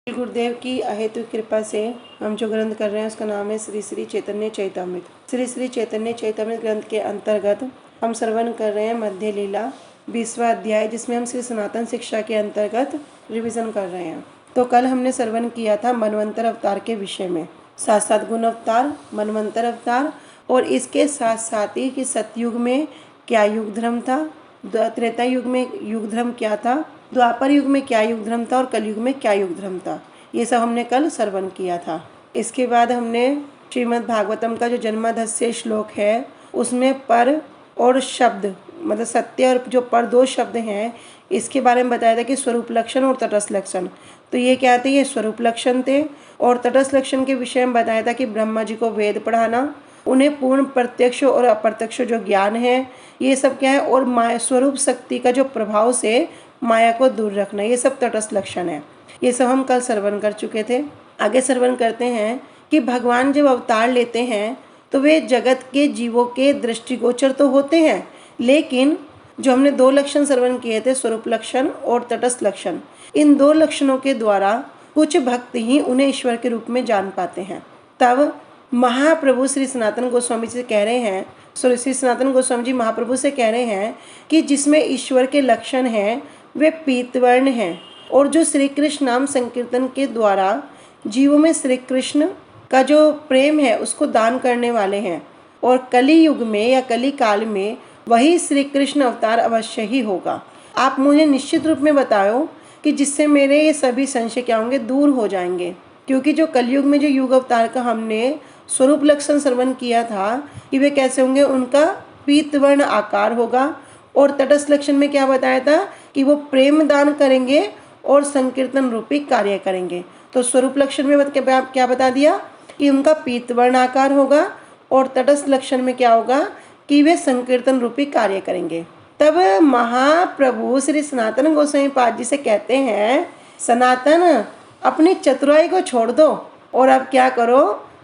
श्री गुरुदेव की अहेतु कृपा से हम जो ग्रंथ कर रहे हैं उसका नाम है श्री श्री चैतन्य चैतामृत। श्री श्री चैतन्य चैतामृत ग्रंथ के अंतर्गत हम श्रवण कर रहे हैं मध्य लीला 20वां अध्याय, जिसमें हम श्री सनातन शिक्षा के अंतर्गत रिवीजन कर रहे हैं। तो कल हमने श्रवण किया था मनवंतर अवतार के विषय में, साथ साथ गुण अवतार, मनवंतर अवतार, और इसके साथ साथ ही कि सतयुग में क्या युग धर्म था, त्रेता युग में युग धर्म क्या था, द्वापर युग में क्या युग धर्म था और कलयुग में क्या युग धर्म था। ये सब हमने कल श्रवण किया था। इसके बाद हमने श्रीमद् भागवतम का जो जन्माध्याय श्लोक है उसमें पर और शब्द, मतलब सत्य और जो पर दो शब्द हैं, इसके बारे में बताया था कि स्वरूप लक्षण और तटस्थ लक्षण। तो ये क्या थे? ये स्वरूप लक्षण थे। और तटस्थ लक्षण के विषय में बताया था कि ब्रह्मा जी को वेद पढ़ाना, उन्हें पूर्ण प्रत्यक्ष और अप्रत्यक्ष जो ज्ञान है ये सब क्या है, और माया स्वरूप शक्ति का जो प्रभाव से माया को दूर रखना, ये सब तटस्थ लक्षण है। ये सब हम कल श्रवण कर चुके थे। आगे श्रवण करते हैं कि भगवान जब अवतार लेते हैं तो वे जगत के जीवों के दृष्टिगोचर तो होते हैं, लेकिन जो हमने दो लक्षण श्रवण किए थे, स्वरूप लक्षण और तटस्थ लक्षण, इन दो लक्षणों के द्वारा कुछ भक्त ही उन्हें ईश्वर के रूप में जान पाते हैं। तब महाप्रभु श्री सनातन गोस्वामी जी से कह रहे हैं, श्री सनातन गोस्वामी जी महाप्रभु से कह रहे हैं कि जिसमें ईश्वर के लक्षण हैं वे पीतवर्ण हैं, और जो श्री कृष्ण नाम संकीर्तन के द्वारा जीवों में श्री कृष्ण का जो प्रेम है उसको दान करने वाले हैं, और कली युग में या कली काल में वही श्री कृष्ण अवतार अवश्य ही होगा। आप मुझे निश्चित रूप में बताओ कि जिससे मेरे ये सभी संशय क्या होंगे, दूर हो जाएंगे। क्योंकि जो कलयुग में जो युग अवतार का हमने स्वरूप लक्षण श्रवण किया था कि वे कैसे होंगे, उनका पीतवर्ण आकार होगा। और तटस्थ लक्षण में क्या बताया था कि वो प्रेम दान करेंगे और संकीर्तन रूपी कार्य करेंगे। तो स्वरूप लक्षण में क्या बता दिया कि उनका पीतवर्ण आकार होगा, और तटस्थ लक्षण में क्या होगा कि वे संकीर्तन रूपी कार्य करेंगे। तब महाप्रभु श्री सनातन गोस्वामी पाद जी से कहते हैं, सनातन अपनी चतुराई को छोड़ दो और अब क्या करो,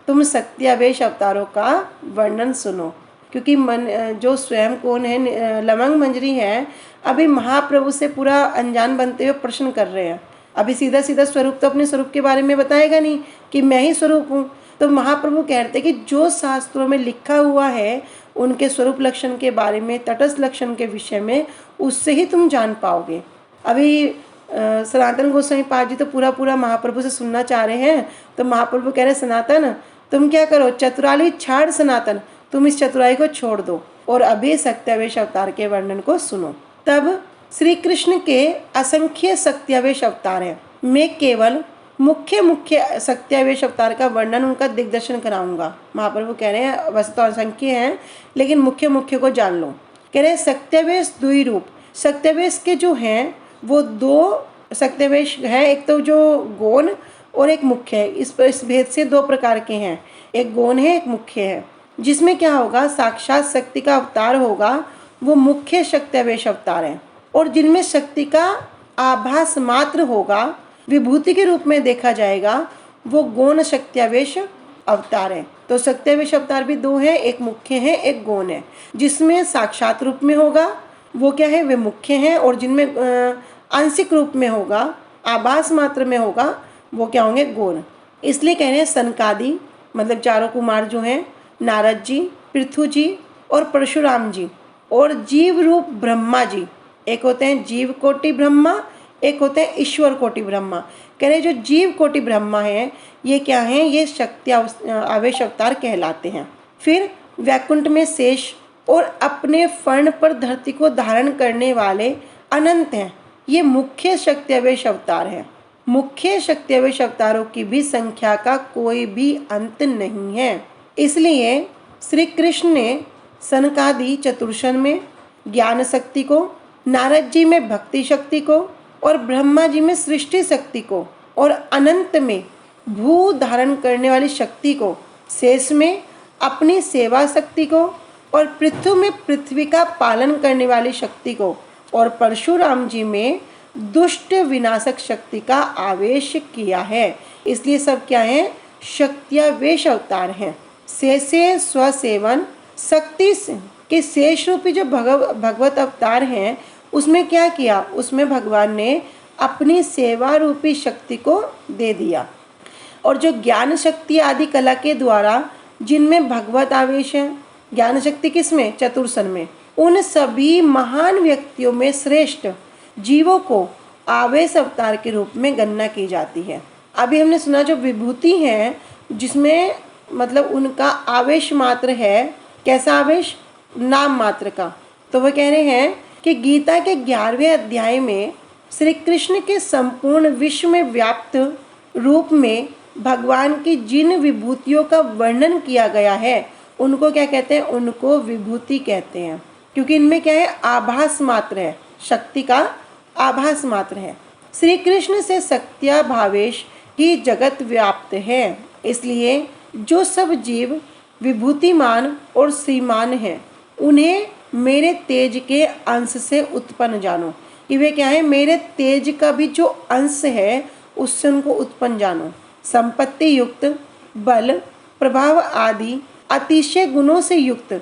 तुम शक्त्यावेश अवतारों का वर्णन सुनो। क्योंकि मन जो स्वयं कौन है, लवंग मंजरी है, अभी महाप्रभु से पूरा अनजान बनते हुए प्रश्न कर रहे हैं। अभी सीधा सीधा स्वरूप तो अपने स्वरूप के बारे में बताएगा नहीं कि मैं ही स्वरूप हूँ। तो महाप्रभु कहते हैं कि जो शास्त्रों में लिखा हुआ है उनके स्वरूप लक्षण के बारे में, तटस्थ लक्षण के विषय में, उससे ही तुम जान पाओगे। अभी सनातन गोस्वामी पाद जी तो पूरा महाप्रभु से सुनना चाह रहे हैं। तो महाप्रभु कह रहे हैं, सनातन तुम क्या करो, चतुराई छाड़ सनातन, तुम इस चतुराई को छोड़ दो और अभी सत्यावेश अवतार के वर्णन को सुनो। तब श्री कृष्ण के असंख्य सत्यावेश अवतार हैं, मैं केवल मुख्य सत्यावेश अवतार का वर्णन, उनका दिग्दर्शन कराऊंगा। महाप्रभु कह रहे हैं वैसे तो असंख्य हैं, लेकिन मुख्य को जान लो। कह रहे हैं सत्यावेश दुई रूप, सत्यावेश के जो हैं वो दो सत्यावेश है, एक तो जो गौण और एक मुख्य है। इस भेद से दो प्रकार के हैं, एक गौण है एक मुख्य है। जिसमें क्या होगा, साक्षात शक्ति का अवतार होगा वो मुख्य शक्त्यावेश अवतार है, और जिनमें शक्ति का आभास मात्र होगा, विभूति के रूप में देखा जाएगा, वो गौण शक्त्यावेश अवतार है। तो शक्त्यावेश अवतार भी दो है, एक मुख्य है एक गौण है। जिसमें साक्षात रूप में होगा वो क्या है, वे मुख्य हैं, और जिनमें आंशिक रूप में होगा, आभास मात्र में होगा, वो क्या होंगे, गौण। इसलिए कह रहे हैं सनकादि, मतलब चारों कुमार जो हैं, नारद जी, पृथु जी और परशुराम जी, और जीव रूप ब्रह्मा जी, एक होते हैं जीव कोटि ब्रह्मा, एक होते हैं ईश्वर कोटि ब्रह्मा। कह रहे जो जीव कोटि ब्रह्मा है ये क्या है, ये शक्ति आवेश अवतार कहलाते हैं। फिर वैकुंठ में शेष और अपने फर्ण पर धरती को धारण करने वाले अनंत हैं, ये मुख्य शक्त्यावेश अवतार हैं। मुख्य शक्त्यावेश अवतारों की भी संख्या का कोई भी अंत नहीं है। इसलिए श्री कृष्ण ने सनकादि चतुर्शन में ज्ञान शक्ति को, नारद जी में भक्ति शक्ति को, और ब्रह्मा जी में सृष्टि शक्ति को, और अनंत में भू धारण करने वाली शक्ति को, शेष में अपनी सेवा शक्ति को, और पृथु में पृथ्वी का पालन करने वाली शक्ति को, और परशुराम जी में दुष्ट विनाशक शक्ति का आवेश किया है। इसलिए सब क्या है, शक्त्यावेश अवतार हैं। शेषे स्वसेवन शक्ति के शेष रूपी जो भगवत अवतार हैं उसमें क्या किया, उसमें भगवान ने अपनी सेवा रूपी शक्ति को दे दिया। और जो ज्ञान शक्ति आदि कला के द्वारा जिनमें भगवत आवेश है, ज्ञान शक्ति किसमें? चतुर्सन में, उन सभी महान व्यक्तियों में श्रेष्ठ जीवों को आवेश अवतार के रूप में गणना की जाती है। अभी हमने सुना जो विभूति है जिसमें मतलब उनका आवेश मात्र है, कैसा आवेश? नाम मात्र का। तो वह कह रहे हैं कि गीता के 11वें अध्याय में श्री कृष्ण के संपूर्ण विश्व में व्याप्त रूप में भगवान की जिन विभूतियों का वर्णन किया गया है उनको क्या कहते हैं? उनको विभूति कहते हैं, क्योंकि इनमें क्या है? आभास मात्र है, शक्ति का आभास मात्र है। श्री कृष्ण से शक्त्या भावेश ही जगत व्याप्त है, इसलिए जो सब जीव विभूतिमान और श्रीमान हैं उन्हें मेरे तेज के अंश से उत्पन्न जानो। कि वे क्या है? मेरे तेज का भी जो अंश है उससे उनको उत्पन्न जानो। संपत्ति युक्त, बल, प्रभाव आदि अतिशय गुणों से युक्त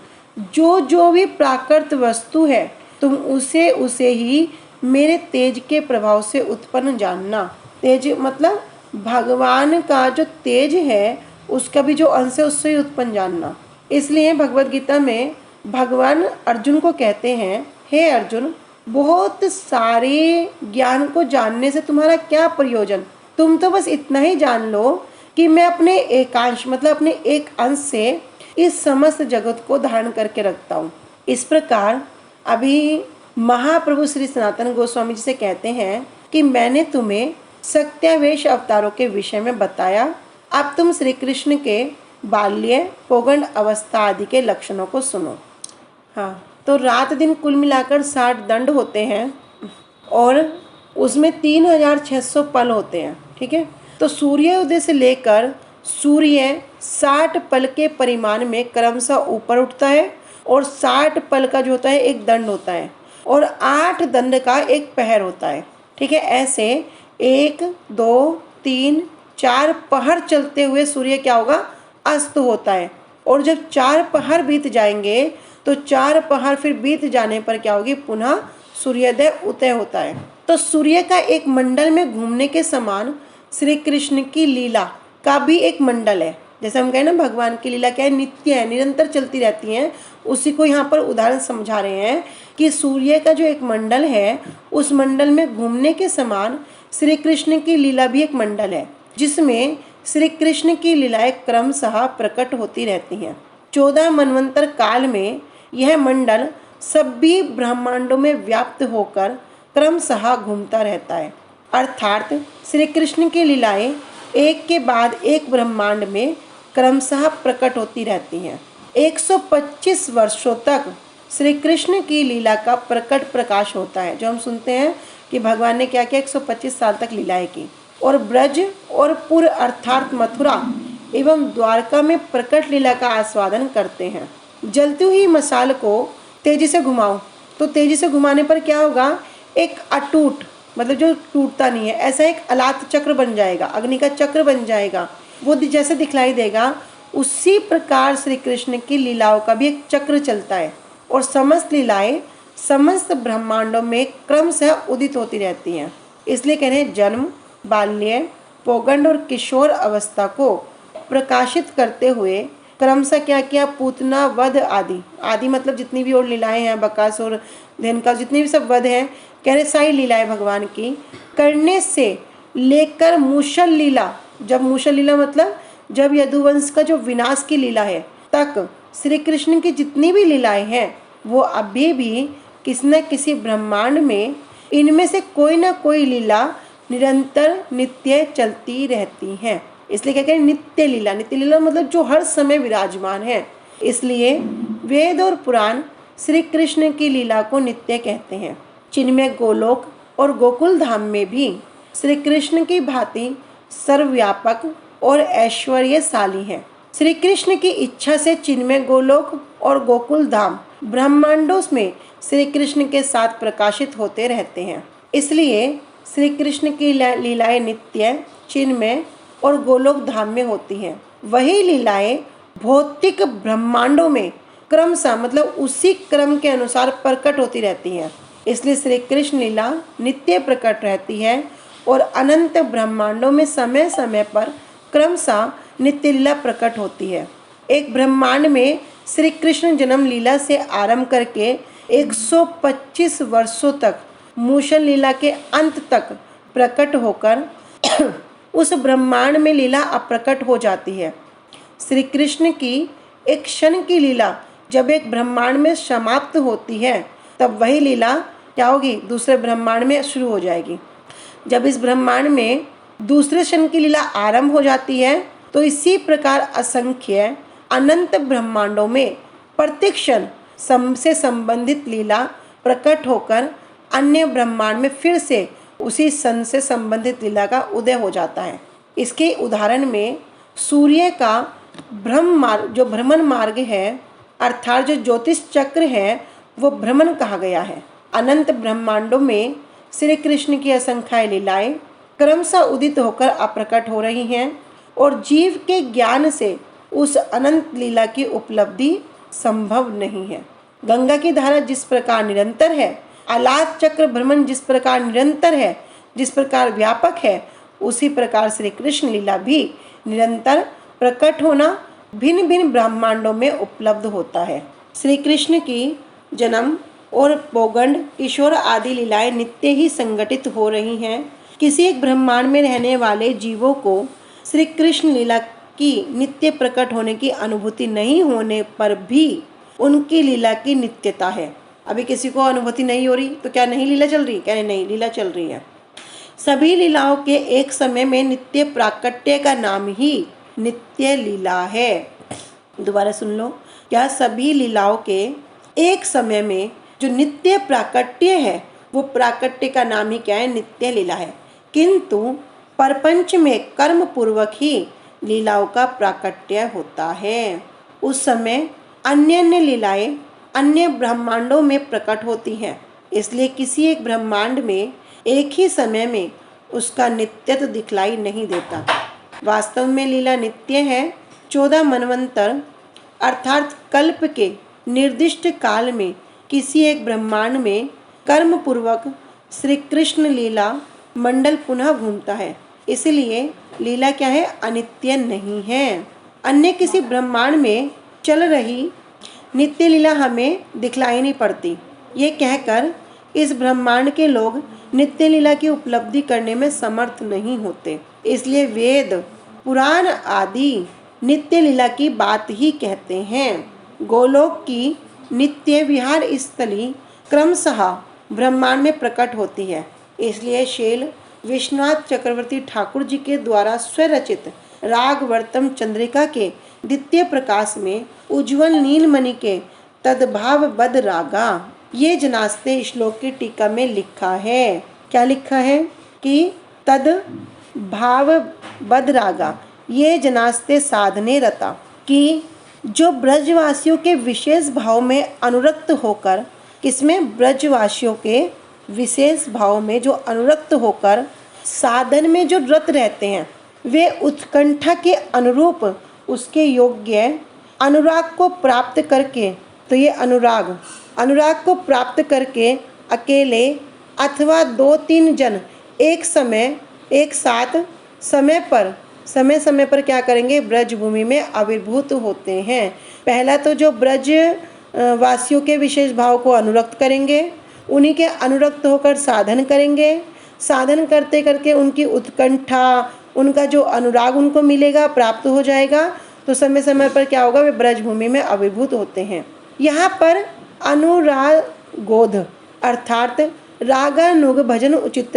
जो भी प्राकृत वस्तु है तुम उसे उसे ही मेरे तेज के प्रभाव से उत्पन्न जानना। तेज मतलब भगवान का जो तेज है उसका भी जो अंश है उससे ही उत्पन्न जानना। इसलिए भगवत गीता में भगवान अर्जुन को कहते हैं, हे अर्जुन, बहुत सारे ज्ञान को जानने से तुम्हारा क्या प्रयोजन? तुम तो बस इतना ही जान लो कि मैं अपने एकांश मतलब अपने एक अंश से इस समस्त जगत को धारण करके रखता हूँ। इस प्रकार अभी महाप्रभु श्री सनातन गोस्वामी जी से कहते हैं कि मैंने तुम्हें सत्यावेश अवतारों के विषय में बताया, अब तुम श्री कृष्ण के बाल्य, पौगंड अवस्था आदि के लक्षणों को सुनो। हाँ, तो रात दिन कुल मिलाकर 60 दंड होते हैं और उसमें 3600 पल होते हैं। ठीक है, तो सूर्योदय से लेकर सूर्य 60 पल के परिमाण में क्रमशः ऊपर उठता है और 60 पल का जो होता है एक दंड होता है और 8 दंड का एक पहर होता है। ठीक है, ऐसे 1 2 3 4 पहर चलते हुए सूर्य क्या होगा? अस्त होता है। और जब 4 पहर बीत जाएंगे तो 4 पहर फिर बीत जाने पर क्या होगी? पुनः सूर्योदय उदय होता है। तो सूर्य का एक मंडल में घूमने के समान श्री कृष्ण की लीला का भी एक मंडल है। जैसे हम कहें ना भगवान की लीला क्या है? नित्य है, निरंतर चलती रहती हैं। उसी को यहाँ पर उदाहरण समझा रहे हैं कि सूर्य का जो एक मंडल है उस मंडल में घूमने के समान श्री कृष्ण की लीला भी एक मंडल है, जिसमें श्री कृष्ण की लीलाएं क्रमशः प्रकट होती रहती हैं। 14 मनवंतर काल में यह मंडल सभी ब्रह्मांडों में व्याप्त होकर क्रमशः घूमता रहता है। अर्थात श्री कृष्ण की लीलाएं एक के बाद एक ब्रह्मांड में क्रमशः प्रकट होती रहती हैं। 125 वर्षों तक श्री कृष्ण की लीला का प्रकट प्रकाश होता है। जो हम सुनते हैं कि भगवान ने क्या किया, 125 साल तक लीलाएं की। और ब्रज और पुर अर्थात मथुरा एवं द्वारका में प्रकट लीला का आस्वादन करते हैं। जलती हुई मशाल को तेजी से घुमाओ, तो तेजी से घुमाने पर क्या होगा? एक अटूट मतलब जो टूटता नहीं है, ऐसा एक अलात चक्र बन जाएगा, अग्नि का चक्र बन जाएगा, वो जैसे दिखलाई देगा। उसी प्रकार श्री कृष्ण की लीलाओं का भी एक चक्र चलता है और समस्त लीलाएं समस्त ब्रह्मांडों में क्रमशः उदित होती रहती हैं। इसलिए कह रहे हैं जन्म, बाल्य, पौगंड और किशोर अवस्था को प्रकाशित करते हुए क्रमशः क्या किया? पूतना वध आदि आदि मतलब जितनी भी और लीलाएं हैं, बकासुर, धेनुका, जितनी भी सब वध हैं, कह रहे सारी लीलाएं भगवान की करने से लेकर मूषल लीला, जब मूषल लीला मतलब जब यदुवंश का जो विनाश की लीला है तक श्री कृष्ण की जितनी भी लीलाएं हैं वो अभी भी किसी न किसी ब्रह्मांड में इनमें से कोई ना कोई लीला निरंतर नित्य चलती रहती हैं। इसलिए क्या कहें? नित्य लीला। नित्य लीला मतलब जो हर समय विराजमान है। इसलिए वेद और पुराण श्री कृष्ण की लीला को नित्य कहते हैं। चिन्मय गोलोक और गोकुल धाम में भी श्री कृष्ण की भांति सर्वव्यापक और ऐश्वर्यशाली है। श्री कृष्ण की इच्छा से चिन्मय गोलोक और गोकुल धाम ब्रह्मांडों में श्री कृष्ण के साथ प्रकाशित होते रहते हैं। इसलिए श्री कृष्ण की लीलाएं नित्य, चिन्मय और गोलोक धाम में होती हैं। वही लीलाएं भौतिक ब्रह्मांडों में क्रमशः मतलब उसी क्रम के अनुसार प्रकट होती रहती हैं। इसलिए श्री कृष्ण लीला नित्य प्रकट रहती है और अनंत ब्रह्मांडों में समय समय पर क्रमशः नित्य लीला प्रकट होती है। एक ब्रह्मांड में श्री कृष्ण जन्म लीला से आरंभ करके 125 वर्षों तक मूषण लीला के अंत तक प्रकट होकर उस ब्रह्मांड में लीला अप्रकट हो जाती है। श्री कृष्ण की एक क्षण की लीला जब एक ब्रह्मांड में समाप्त होती है, तब वही लीला क्या होगी, दूसरे ब्रह्मांड में शुरू हो जाएगी। जब इस ब्रह्मांड में दूसरे क्षण की लीला आरंभ हो जाती है, तो इसी प्रकार असंख्य अनंत ब्रह्मांडों में प्रत्येक क्षण से संबंधित लीला प्रकट होकर अन्य ब्रह्मांड में फिर से उसी सन से संबंधित लीला का उदय हो जाता है। इसके उदाहरण में सूर्य का जो भ्रमण मार्ग है, अर्थात जो ज्योतिष चक्र है, वो भ्रमण कहा गया है। अनंत ब्रह्मांडों में श्री कृष्ण की असंख्य लीलाएं क्रमशः उदित होकर अप्रकट हो रही हैं और जीव के ज्ञान से उस अनंत लीला की उपलब्धि संभव नहीं है। गंगा की धारा जिस प्रकार निरंतर है, आलात चक्र भ्रमण जिस प्रकार निरंतर है, जिस प्रकार व्यापक है, उसी प्रकार श्री कृष्ण लीला भी निरंतर प्रकट होना भिन्न भिन्न ब्रह्मांडों में उपलब्ध होता है। श्री कृष्ण की जन्म और पौगंड, किशोर आदि लीलाएं नित्य ही संगठित हो रही हैं। किसी एक ब्रह्मांड में रहने वाले जीवों को श्री कृष्ण लीला की नित्य प्रकट होने की अनुभूति नहीं होने पर भी उनकी लीला की नित्यता है। अभी किसी को अनुभूति नहीं हो रही तो क्या नहीं लीला चल रही? क्या नहीं, लीला चल रही है। सभी लीलाओं के एक समय में नित्य प्राकट्य का नाम ही नित्य लीला है। दोबारा सुन लो, क्या सभी लीलाओं के एक समय में जो नित्य प्राकट्य है, वो प्राकट्य का नाम ही क्या है? नित्य लीला है। किंतु परपंच में कर्म पूर्वक ही लीलाओं का प्राकट्य होता है। उस समय अन्य अन्य लीलाएं अन्य ब्रह्मांडों में प्रकट होती हैं। इसलिए किसी एक ब्रह्मांड में एक ही समय में उसका नित्यत्व दिखलाई नहीं देता। वास्तव में लीला नित्य है। 14 मनवंतर अर्थात कल्प के निर्दिष्ट काल में किसी एक ब्रह्मांड में कर्म पूर्वक श्री कृष्ण लीला मंडल पुनः घूमता है। इसलिए लीला क्या है? अनित्य नहीं है। अन्य किसी ब्रह्मांड में चल रही नित्य लीला हमें दिखलाई नहीं पड़ती। ये कहकर इस ब्रह्मांड के लोग नित्य लीला की उपलब्धि करने में समर्थ नहीं होते। इसलिए वेद, पुराण आदि नित्य लीला की बात ही कहते हैं। गोलोक की नित्य विहार स्थली क्रमशः ब्रह्मांड में प्रकट होती है। इसलिए शील विश्वनाथ चक्रवर्ती ठाकुर जी के द्वारा स्वरचित रागवर्तम चंद्रिका के द्वितीय प्रकाश में उज्ज्वल नीलमणि के तद्भाव बद रागा ये जनास्ते श्लोक की टीका में लिखा है। क्या लिखा है? कि तद भाव बद रागा ये जनास्ते साधने रता, कि जो ब्रजवासियों के विशेष भाव में अनुरक्त होकर, किसमें? ब्रजवासियों के विशेष भाव में जो अनुरक्त होकर साधन में जो रत रहते हैं, वे उत्कंठा के अनुरूप उसके योग्य अनुराग को प्राप्त करके, तो ये अनुराग को प्राप्त करके अकेले अथवा 2-3 जन एक साथ समय समय पर क्या करेंगे? ब्रज भूमि में आविर्भूत होते हैं। पहला तो जो ब्रज वासियों के विशेष भाव को अनुरक्त करेंगे, उन्हीं के अनुरक्त होकर साधन करेंगे। साधन करते करके उनकी उत्कंठा, उनका जो अनुराग उनको मिलेगा, प्राप्त हो जाएगा, तो समय समय पर क्या होगा? वे ब्रज भूमि में आविर्भूत होते हैं। यहाँ पर अनुरागोध अर्थात रागानुग भजन उचित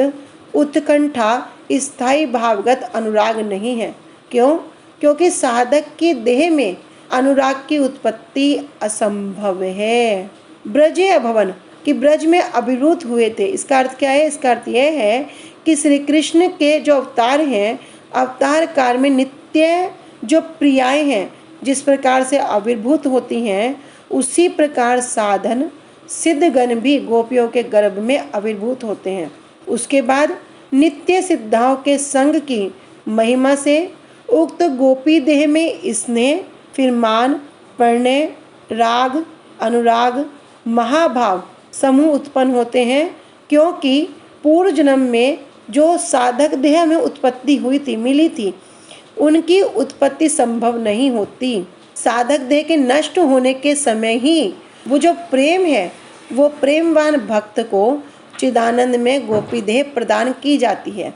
उत्कंठा स्थायी भावगत अनुराग नहीं है। क्यों? क्योंकि साधक की देह में अनुराग की उत्पत्ति असंभव है। ब्रजे अभवन कि ब्रज में अभिभूत हुए थे। इसका अर्थ क्या है? इसका अर्थ यह है कि श्री कृष्ण के जो अवतार हैं, अवतार काल में नित्य जो प्रियाएं हैं जिस प्रकार से आविर्भूत होती हैं, उसी प्रकार साधन सिद्धगण भी गोपियों के गर्भ में आविर्भूत होते हैं। उसके बाद नित्य सिद्धाओं के संग की महिमा से उक्त गोपी देह में स्नेह, फिर मान, प्रणय, राग, अनुराग, महाभाव समूह उत्पन्न होते हैं, क्योंकि पूर्व जन्म में जो साधक देह में उत्पत्ति हुई थी, मिली थी, उनकी उत्पत्ति संभव नहीं होती। साधक देह के नष्ट होने के समय ही वो जो प्रेम है, वो प्रेमवान भक्त को चिदानंद में गोपी देह प्रदान की जाती है।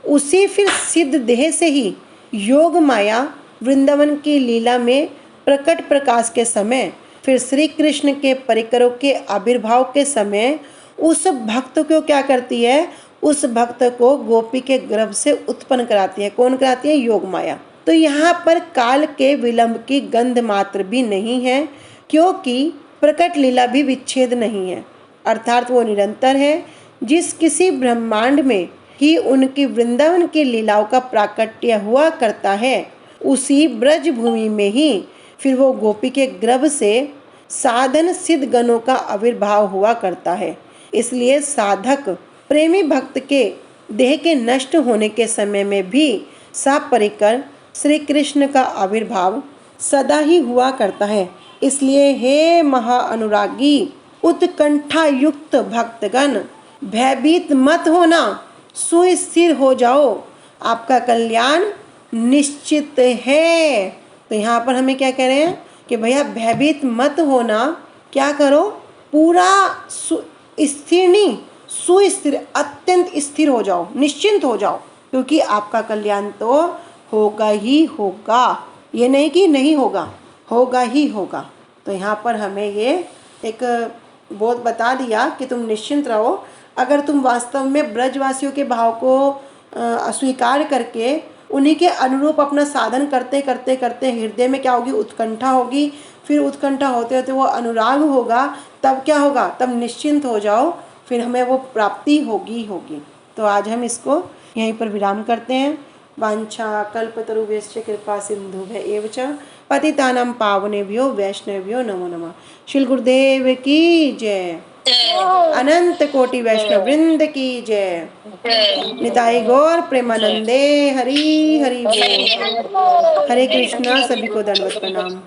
उसी फिर सिद्ध देह से ही योग माया वृंदावन की लीला में प्रकट प्रकाश के समय, फिर श्री कृष्ण के परिकरों के आविर्भाव के समय उस भक्त को क्या करती है, उस भक्त को गोपी के गर्भ से उत्पन्न कराती है। कौन कराती है? योग माया। तो यहाँ पर काल के विलंब की गंध मात्र भी नहीं है, क्योंकि प्रकट लीला भी विच्छेद नहीं है, अर्थात वो निरंतर है। जिस किसी ब्रह्मांड में ही उनकी वृंदावन की लीलाओं का प्राकट्य हुआ करता है, उसी ब्रज भूमि में ही फिर वो गोपी के गर्भ से साधन सिद्ध गणों का आविर्भाव हुआ करता है। इसलिए साधक प्रेमी भक्त के देह के नष्ट होने के समय में भी सपरिकर श्री कृष्ण का आविर्भाव सदा ही हुआ करता है। इसलिए हे महाअनुरागी उत्कंठा युक्त भक्तगण, भयभीत मत होना, सुस्थिर हो जाओ, आपका कल्याण निश्चित है। तो यहाँ पर हमें क्या कह रहे हैं कि भैया भयभीत मत होना, क्या करो, पूरा स्थिर नहीं, सुस्थिर, अत्यंत स्थिर हो जाओ, निश्चिंत हो जाओ, क्योंकि आपका कल्याण तो होगा ही होगा। ये नहीं कि नहीं होगा, होगा ही होगा। तो यहाँ पर हमें ये एक बोध बता दिया कि तुम निश्चिंत रहो। अगर तुम वास्तव में ब्रजवासियों के भाव को अस्वीकार करके उन्हीं के अनुरूप अपना साधन करते करते करते हृदय में क्या होगी, उत्कंठा होगी। फिर उत्कंठा होते होते वो अनुराग होगा, तब क्या होगा, तब निश्चिंत हो जाओ, फिर हमें वो प्राप्ति होगी होगी। तो आज हम इसको यहीं पर विराम करते हैं। वांछा कल्पतरुभ्यश्च कृपा सिंधुभ्य एव च पतितानां पावनेभ्यो वैष्णवेभ्यो नमो नमः। श्री गुरुदेव की जय। अनंत कोटि वैष्णव वृंद की जय। निताई गौर प्रेमानंदे हरि हरि बोल। हरे कृष्णा। सभी को दंडवत प्रणाम।